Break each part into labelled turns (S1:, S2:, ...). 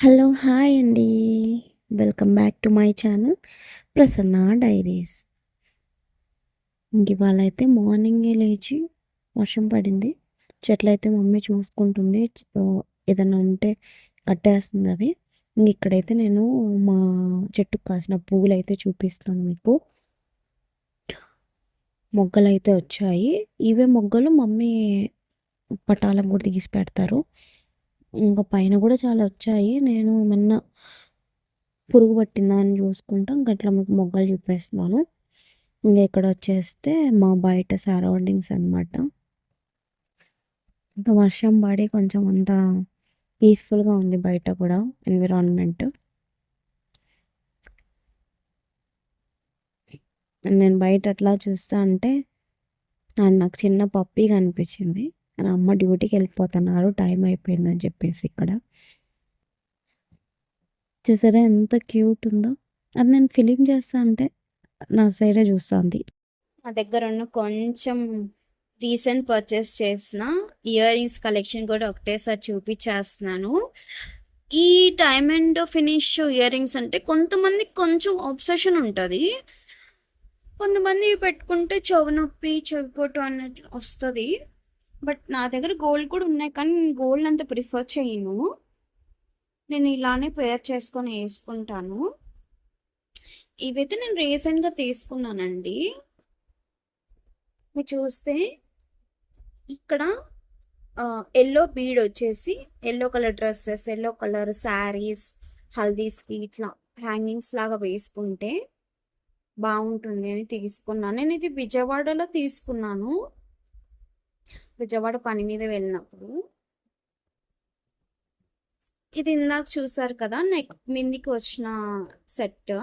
S1: Hello hi అండి. Welcome back to my channel Prasanna diaries. ఇవాళ అయితే మార్నింగే లేచి వర్షం పడింది. చెట్లయితే మమ్మీ చూసుకుంటుంది. ఏదైనా ఉంటే కట్టేస్తుంది అవి. ఇక్కడైతే నేను మా చెట్టుకు కాసిన పువ్వులు అయితే చూపిస్తాను మీకు. మొగ్గలు అయితే వచ్చాయి. ఇవే మొగ్గలు మమ్మీ పటాలకు కూడా తీసి పెడతారు. ఇంకా పైన కూడా చాలా వచ్చాయి. నేను ఏమన్నా పురుగు పట్టిందా అని చూసుకుంటా గట్లా మీకు మొగ్గలు చూపిస్తున్నాను. ఇంకా ఇక్కడ వచ్చేస్తే మా బయట సరౌండింగ్స్ అనమాట. ఇంత వర్షం పడి కొంచెం అంత పీస్ఫుల్గా ఉంది బయట కూడా ఎన్విరాన్మెంట్. నేను బయట అట్లా చూస్తా అంటే నాకు చిన్న పప్పీ కనిపించింది. నా అమ్మ డ్యూటీకి వెళ్ళిపోతున్నారు, టైం అయిపోయిందని చెప్పేసి. ఇక్కడ చూసారా ఎంత క్యూట్ ఉందో. అది నేను ఫిలిం చేస్తా అంటే నా సైడే చూస్తుంది. మా దగ్గర ఉన్న కొంచెం రీసెంట్ పర్చేస్ చేసిన ఇయర్ రింగ్స్ కలెక్షన్ కూడా ఒకటేసారి చూపించేస్తున్నాను. ఈ డైమండ్ ఫినిష్ ఇయర్ రింగ్స్ అంటే కొంతమందికి కొంచెం ఆబ్సెషన్ ఉంటుంది. కొంతమంది పెట్టుకుంటే చెవి నొప్పి, చెవిపోటు అన్నట్లు వస్తుంది. బట్ నా దగ్గర గోల్డ్ కూడా ఉన్నాయి, కానీ నేను గోల్డ్ అంత ప్రిఫర్ చేయను. నేను ఇలానే పేర్ చేసుకొని వేసుకుంటాను. ఇవైతే నేను రీసెంట్గా తీసుకున్నానండి. మీరు చూస్తే ఇక్కడ ఎల్లో బీడ్ వచ్చేసి yellow colour dresses, yellow colour sarees, హల్దీస్కి ఇట్లా హ్యాంగింగ్స్ లాగా వేసుకుంటే బాగుంటుంది అని తీసుకున్నాను. నేను ఇది విజయవాడలో తీసుకున్నాను, విజయవాడ పని మీద వెళ్ళినప్పుడు. ఇది ఇందాక చూసారు కదా నెక్ మీదికి వచ్చిన సెట్.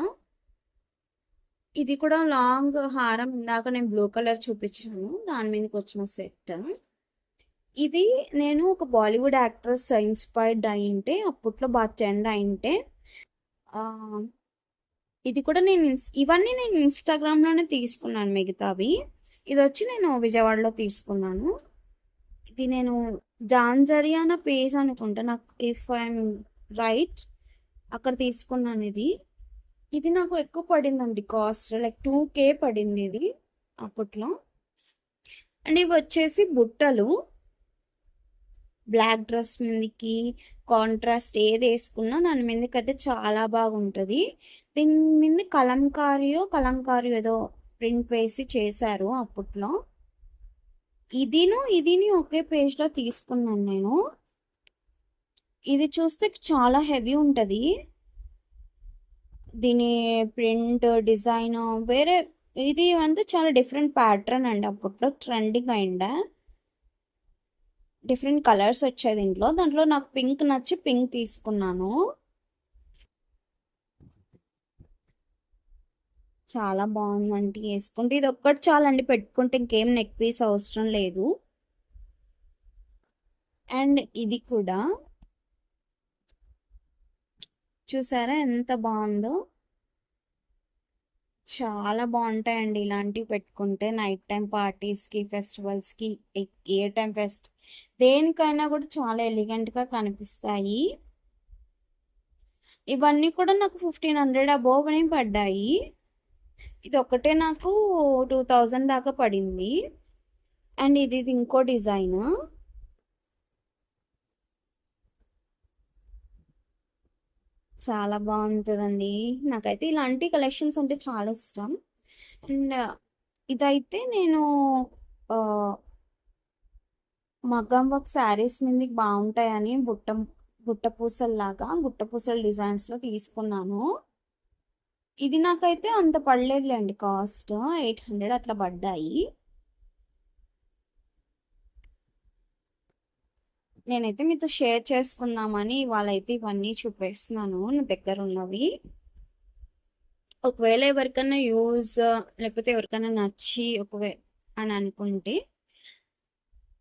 S1: ఇది కూడా లాంగ్ హారం, ఇందాక నేను బ్లూ కలర్ చూపించాను, దాని మీదకి వచ్చిన సెట్. ఇది నేను ఒక బాలీవుడ్ యాక్ట్రెస్ ఇన్స్పైర్డ్ అయింటే, అప్పట్లో బాగా ట్రెండ్ అయింటే, ఇది కూడా ఇవన్నీ నేను ఇన్స్టాగ్రామ్లోనే తీసుకున్నాను మిగతావి. ఇది వచ్చి నేను విజయవాడలో తీసుకున్నాను. ఇది నేను జాన్జరియానా పేజ్ అనుకుంటా, నాకు ఇఫ్ ఐఎమ్ రైట్, అక్కడ తీసుకున్నాను. ఇది నాకు ఎక్కువ పడిందండి, కాస్ట్ లైక్ 2K పడింది ఇది అప్పట్లో. అండ్ ఇవి వచ్చేసి బుట్టలు. బ్లాక్ డ్రెస్ మీదకి కాంట్రాస్ట్ ఏది వేసుకున్నా దాని మీదకి అయితే చాలా బాగుంటుంది. దీని మీద కలంకారీ ఏదో ప్రింట్ వేసి చేశారు అప్పట్లో. ఇదిని ఒకే పేజ్లో తీసుకున్నాను నేను. ఇది చూస్తే చాలా హెవీ ఉంటుంది. దీని ప్రింట్ డిజైన్ వేరే, ఇది అంతా చాలా డిఫరెంట్ ప్యాటర్న్ అండి. అప్పట్లో ట్రెండింగ్ అయిందా, డిఫరెంట్ కలర్స్ వచ్చాయి దాంట్లో నాకు పింక్ నచ్చి పింక్ తీసుకున్నాను. చాలా బాగుందండి వేసుకుంటే. ఇది ఒక్కటి చాలండి పెట్టుకుంటే, ఇంకేం నెక్ పీస్ అవసరం లేదు. అండ్ ఇది కూడా చూసారా ఎంత బాగుందో. చాలా బాగుంటాయండి ఇలాంటివి పెట్టుకుంటే, నైట్ టైం పార్టీస్కి, ఫెస్టివల్స్కి, ఏ టైం దేనికైనా కూడా చాలా ఎలిగెంట్గా కనిపిస్తాయి. ఇవన్నీ కూడా నాకు 1500 అబోవ్ అని పడ్డాయి. ఇది ఒకటే నాకు 2000 దాకా పడింది. అండ్ ఇది ఇంకో డిజైన్. చాలా బాగుంటుందండి. నాకైతే ఇలాంటి కలెక్షన్స్ అంటే చాలా ఇష్టం. అండ్ ఇదైతే నేను మగ్గం వర్క్ శారీస్ మీదకి బాగుంటాయని గుట్టపూసల డిజైన్స్లో తీసుకున్నాను. ఇది నాకైతే అంత పడలేదులేండి, కాస్ట్ 800 అట్లా పడ్డాయి. నేనైతే మీతో షేర్ చేసుకుందామని ఇవాళైతే ఇవన్నీ చూపిస్తున్నాను నా దగ్గర ఉన్నవి. ఒకవేళ ఎవరికైనా యూజ్ లేకపోతే ఎవరికైనా నచ్చి అని అనుకుంటే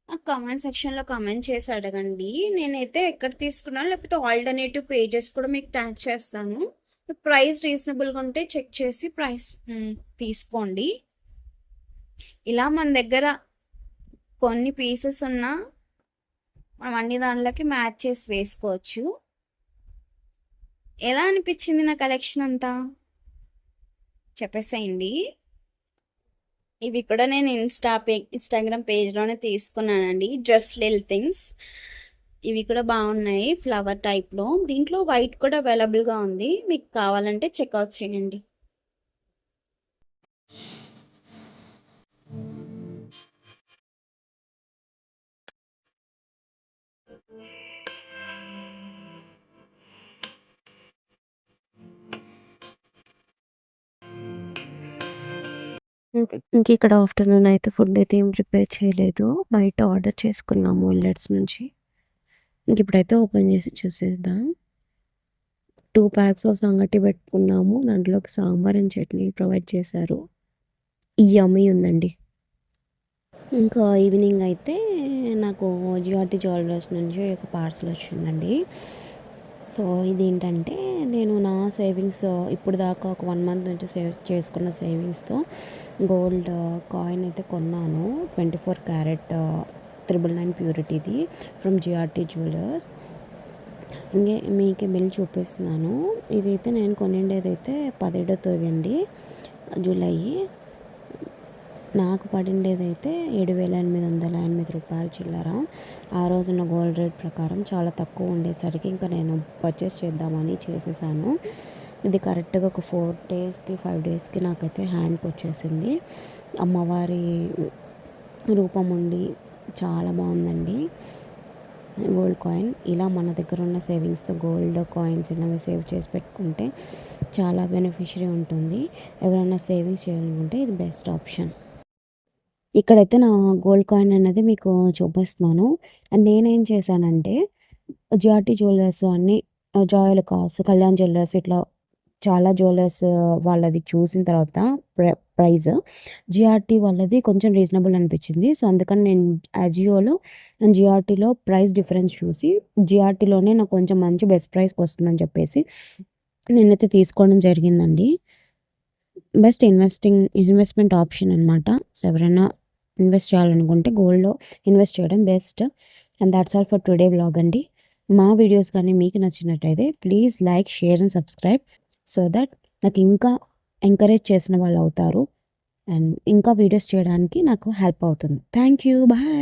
S1: నాకు కామెంట్ సెక్షన్లో కామెంట్ చేసి అడగండి. నేనైతే ఎక్కడ తీసుకున్నాను, లేకపోతే ఆల్టర్నేటివ్ పేజెస్ కూడా మీకు ట్యాగ్ చేస్తాను. ప్రైస్ రీజనబుల్గా ఉంటే చెక్ చేసి ప్రైస్ తీసుకోండి. ఇలా మన దగ్గర కొన్ని పీసెస్ ఉన్నా మనం అన్ని దానిలోకి మ్యాచ్ చేసి వేసుకోవచ్చు. ఎలా అనిపించింది నా కలెక్షన్ అంతా చెప్పేసేయండి. ఇవి కూడా నేను ఇన్స్టాగ్రామ్ పేజ్లోనే తీసుకున్నానండి, జస్ట్ లిల్ థింగ్స్. ఇవి కూడా బాగున్నాయి, ఫ్లవర్ టైప్లో. దీంట్లో వైట్ కూడా అవైలబుల్గా ఉంది, మీకు కావాలంటే చెక్అవుట్ చేయండి.
S2: ఇంక ఇక్కడ ఆఫ్టర్‌నూన్ అయితే ఫుడ్ అయితే ఏం ప్రిపేర్ చేయలేదు. బయట ఆర్డర్ చేసుకున్నాము ఇల్లెట్స్ నుంచి. ఇంక ఇప్పుడైతే ఓపెన్ చేసి చూసేద్దాం. 2 ప్యాక్స్ ఆఫ్ సంగటి పెట్టుకున్నాము. దాంట్లోకి సాంబార్ అండ్ చట్నీ ప్రొవైడ్ చేశారు. యమ్మీ ఉందండి. ఇంకా ఈవినింగ్ అయితే నాకు జిఆర్టీ జ్యువెలర్స్ నుంచి ఒక పార్సల్ వచ్చిందండి. సో ఇదేంటంటే నేను నా సేవింగ్స్ ఇప్పుడు దాకా ఒక 1 మంత్ నుంచి సేవ్ చేసుకున్న సేవింగ్స్‌తో గోల్డ్ కాయిన్ అయితే కొన్నాను. 24 క్యారెట్ 999 ప్యూరిటీది ఫ్రమ్ జిఆర్టీ జ్యువెలర్స్. మీకు బిల్ చూపిస్తున్నాను. ఇదైతే నేను కొనిండేదైతే 17వ తేదీ అండి, జూలై. నాకు పడిండేదైతే 7,808 రూపాయలు చిల్లర. ఆ రోజున గోల్డ్ రేట్ ప్రకారం చాలా తక్కువ ఉండేసరికి ఇంకా నేను పర్చేస్ చేద్దామని చేసేసాను. ఇది కరెక్ట్గా ఒక 4 డేస్కి 5 డేస్కి నాకైతే హ్యాండ్కి వచ్చేసింది. అమ్మవారి రూపం ఉండి చాలా బాగుందండి గోల్డ్ కాయిన్. ఇలా మన దగ్గర ఉన్న సేవింగ్స్తో గోల్డ్ కాయిన్స్ అనేవి సేవ్ చేసి పెట్టుకుంటే చాలా బెనిఫిషరీ ఉంటుంది. ఎవరైనా సేవింగ్స్ చేయాలనుకుంటే ఇది బెస్ట్ ఆప్షన్. ఇక్కడైతే నా గోల్డ్ కాయిన్ అనేది మీకు చూపిస్తున్నాను. అండ్ నేనేం చేశానంటే జిఆర్టీ జ్యువెలర్స్ అన్నీ, జాయలుకాస్, కళ్యాణ్ జ్యువెలర్స్, ఇట్లా చాలా జ్యువెలర్స్ వాళ్ళది చూసిన తర్వాత ప్రైస్ జిఆర్టీ వాళ్ళది కొంచెం రీజనబుల్ అనిపించింది. సో అందుకని నేను అజియోలో అండ్ జిఆర్టీలో ప్రైస్ డిఫరెన్స్ చూసి జిఆర్టీలోనే నాకు కొంచెం మంచి బెస్ట్ ప్రైస్కి వస్తుందని చెప్పేసి నేనైతే తీసుకోవడం జరిగిందండి. బెస్ట్ ఇన్వెస్ట్మెంట్ ఆప్షన్ అనమాట. సో ఎవరైనా ఇన్వెస్ట్ చేయాలనుకుంటే గోల్డ్‌లో ఇన్వెస్ట్ చేయడం best. And that's all for today vlog అండి. మా వీడియోస్ కానీ మీకు నచ్చినట్టయితే please like, share and subscribe so that నాకు ఇంకా ఎంకరేజ్ చేసిన వాళ్ళు అవుతారు అండ్ ఇంకా వీడియోస్ చేయడానికి నాకు హెల్ప్ అవుతుంది. Thank you. బాయ్.